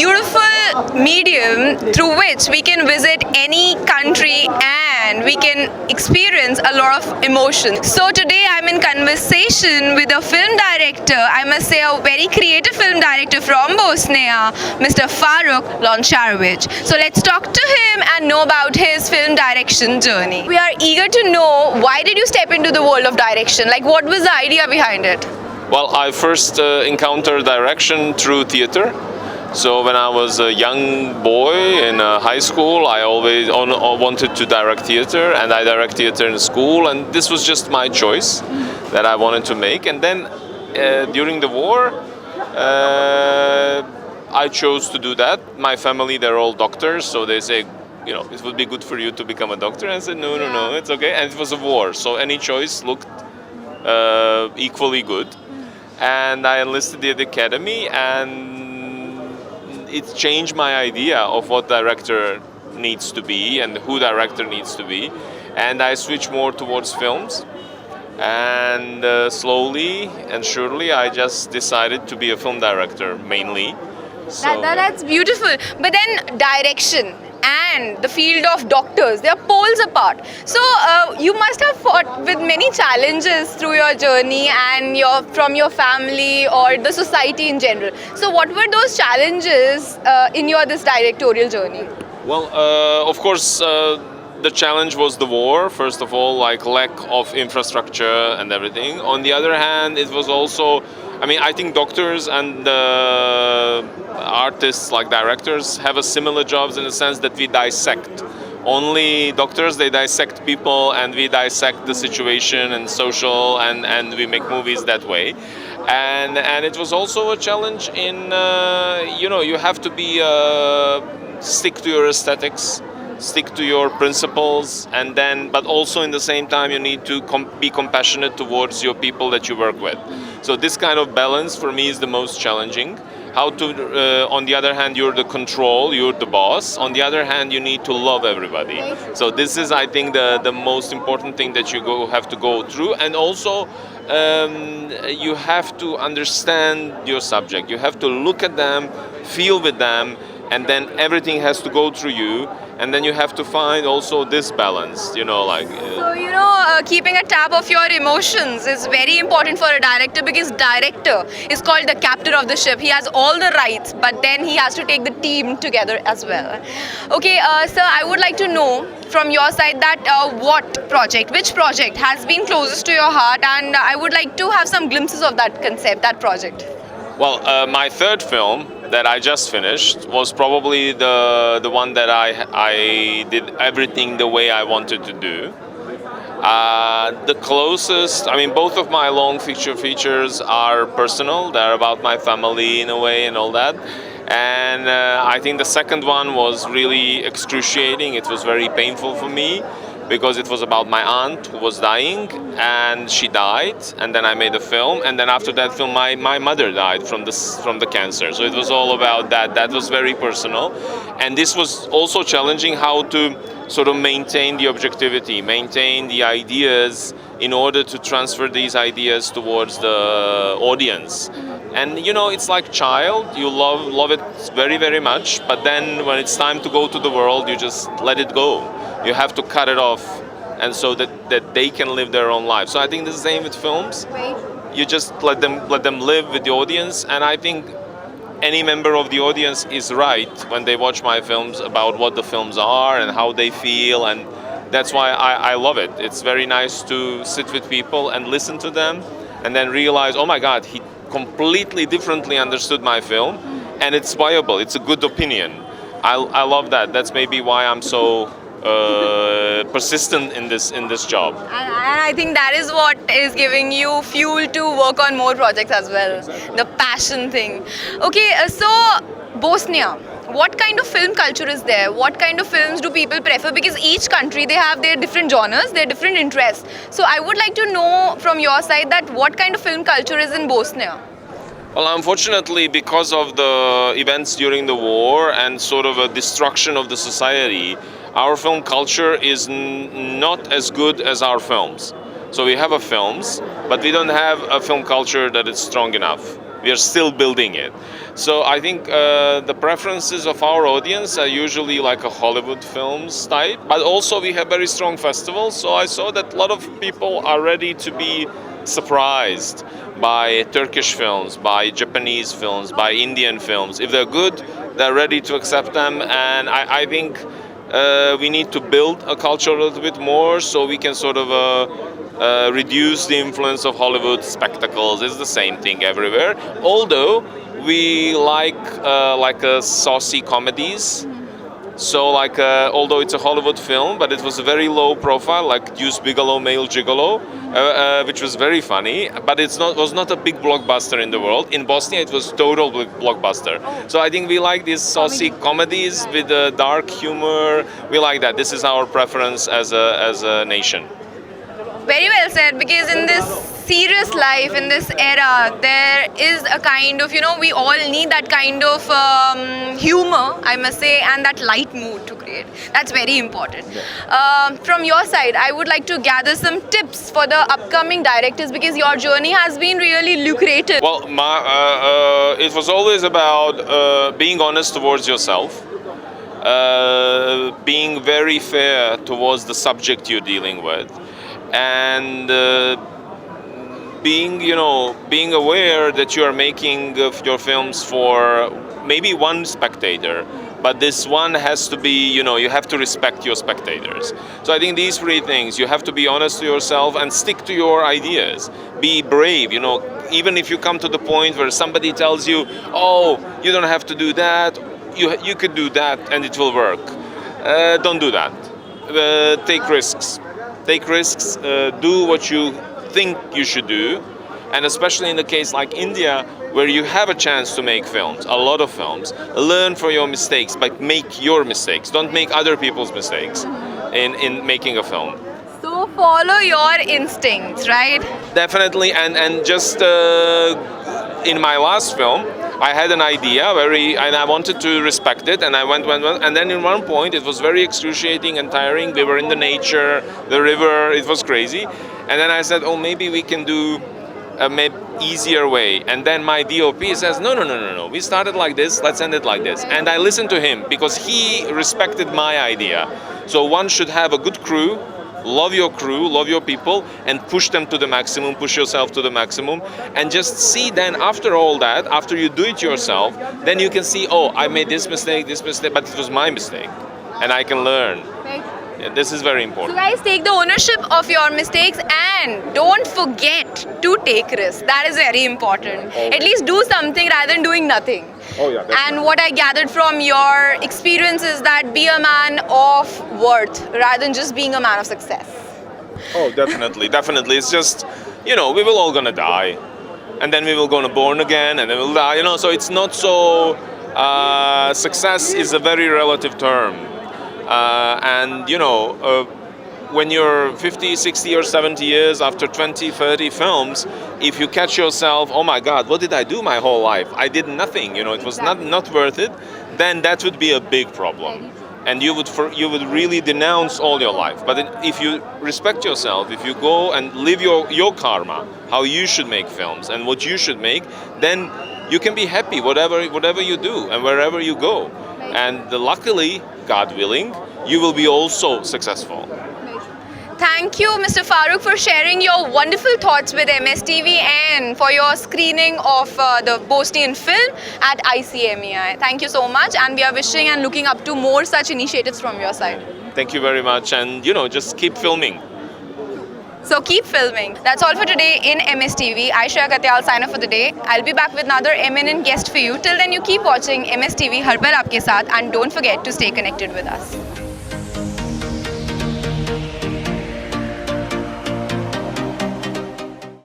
beautiful medium through which we can visit any country and we can experience a lot of emotion. So today I'm in conversation with a film director, I must say a very creative film director from Bosnia, Mr. Faruk Loncarevic. So let's talk to him and know about his film direction journey. We are eager to know, why did you step into the world of direction? Like, what was the idea behind it? Well, I first encountered direction through theater. So when I was a young boy in high school, I always wanted to direct theater, and I direct theater in school, and this was just my choice that I wanted to make. And then during the war, I chose to do that. My family, they're all doctors, so they say, you know, it would be good for you to become a doctor. And I said, no, it's okay. And it was a war, so any choice looked equally good. And I enlisted at the academy, and it changed my idea of what director needs to be and who director needs to be. And I switched more towards films. And slowly and surely, I just decided to be a film director mainly. So, That's beautiful. But then direction and the field of doctors, they are poles apart. So you must have fought with many challenges through your journey and from your family or the society in general. So what were those challenges in this directorial journey? well, of course, the challenge was the war, first of all, like lack of infrastructure and everything. On the other hand, it was also, I think doctors and artists, like directors, have a similar jobs in the sense that we dissect. Only doctors, they dissect people, and we dissect the situation and social, and we make movies that way. And it was also a challenge in, you have to be, stick to your aesthetics, stick to your principles, and then, but also in the same time, you need to be compassionate towards your people that you work with. So this kind of balance for me is the most challenging. How to, on the other hand, you're the control, you're the boss. On the other hand, you need to love everybody. So this is, I think, the most important thing that you have to go through. And also, you have to understand your subject. You have to look at them, feel with them, and then everything has to go through you. And then you have to find also this balance, So, keeping a tab of your emotions is very important for a director, because director is called the captain of the ship. He has all the rights, but then he has to take the team together as well. Okay, sir, I would like to know from your side that which project has been closest to your heart, and I would like to have some glimpses of that concept, that project. Well, my third film that I just finished was probably the one that I did everything the way I wanted to do. The closest, both of my long features are personal. They're about my family in a way and all that. And I think the second one was really excruciating. It was very painful for me, because it was about my aunt who was dying, and she died, and then I made a film, and then after that film my mother died from the cancer. So it was all about that. That was very personal, and this was also challenging, how to sort of maintain the objectivity, maintain the ideas in order to transfer these ideas towards the audience. And it's like child, you love it very, very much, but then when it's time to go to the world, you just let it go. You have to cut it off, and so that they can live their own life. So I think the same with films. You just let them live with the audience, and I think any member of the audience is right when they watch my films about what the films are and how they feel, and that's why I love it. It's very nice to sit with people and listen to them, and then realize, oh my God, he completely differently understood my film, and it's viable. It's a good opinion. I love that. That's maybe why I'm so persistent in this job. And I think that is what is giving you fuel to work on more projects as well. The passion thing. Okay, so Bosnia, what kind of film culture is there? What kind of films do people prefer? Because each country, they have their different genres, their different interests. So I would like to know from your side that what kind of film culture is in Bosnia? Well, unfortunately, because of the events during the war and sort of a destruction of the society, our film culture is not as good as our films. So we have films, but we don't have a film culture that is strong enough. We are still building it. So I think the preferences of our audience are usually like a Hollywood films type, but also we have very strong festivals. So I saw that a lot of people are ready to be surprised by Turkish films, by Japanese films, by Indian films. If they're good, they're ready to accept them. And I think we need to build a culture a little bit more so we can sort of reduce the influence of Hollywood spectacles. It's the same thing everywhere. Although we like saucy comedies. So although it's a Hollywood film, but it was a very low profile, like Deuce Bigelow, Male Gigolo, which was very funny. But was not a big blockbuster in the world. In Bosnia, it was total blockbuster. So I think we like these saucy comedies with dark humor. We like that. This is our preference as a nation. Very well said, because in this serious life, in this era, there is a kind of, we all need that kind of humor, I must say, and that light mood to create. That's very important. From your side, I would like to gather some tips for the upcoming directors, because your journey has been really lucrative. Well, it was always about being honest towards yourself, being very fair towards the subject you're dealing with, and being aware that you are making your films for maybe one spectator, but this one has to be, you have to respect your spectators. So I think these three things: you have to be honest to yourself and stick to your ideas. Be brave, even if you come to the point where somebody tells you, oh, you don't have to do that, you could do that and it will work. Don't do that. Take risks. Take risks, do what you think you should do, and especially in the case like India, where you have a chance to make films, a lot of films, learn from your mistakes, but make your mistakes. Don't make other people's mistakes in making a film. So follow your instincts, right? Definitely, and just in my last film, I had an idea and I wanted to respect it, and I went, and then in one point it was very excruciating and tiring. We were in the nature, the river, it was crazy, and then I said, oh, maybe we can do a easier way. And then my DOP says, no, we started like this, let's end it like this. And I listened to him because he respected my idea. So one should have a good crew, love your people, and push them to the maximum, push yourself to the maximum, and just see then after all that, after you do it yourself, then you can see, oh, I made this mistake, but it was my mistake, and I can learn. Right. Yeah, this is very important. So guys, take the ownership of your mistakes and don't forget to take risks. That is very important. Okay. At least do something rather than doing nothing. Oh yeah, definitely. And what I gathered from your experience is that be a man of worth rather than just being a man of success. Oh, definitely. It's just, we will all gonna die, and then we will gonna born again, and then we'll die. So it's not so. Success is a very relative term, and when you're 50, 60 or 70 years after 20, 30 films, if you catch yourself, oh my God, what did I do my whole life? I did nothing, it was not worth it, then that would be a big problem. And you would really denounce all your life. But if you respect yourself, if you go and live your karma, how you should make films and what you should make, then you can be happy whatever you do and wherever you go. And luckily, God willing, you will be also successful. Thank you, Mr. Faruk, for sharing your wonderful thoughts with MSTV and for your screening of the Bosnian film at ICMEI. Thank you so much, and we are wishing and looking up to more such initiatives from your side. Thank you very much, and just keep filming. So keep filming. That's all for today in MSTV. I, Shreeya Katyal, sign off for the day. I'll be back with another eminent guest for you. Till then, you keep watching MSTV Har Pal Aapke Saath, and don't forget to stay connected with us.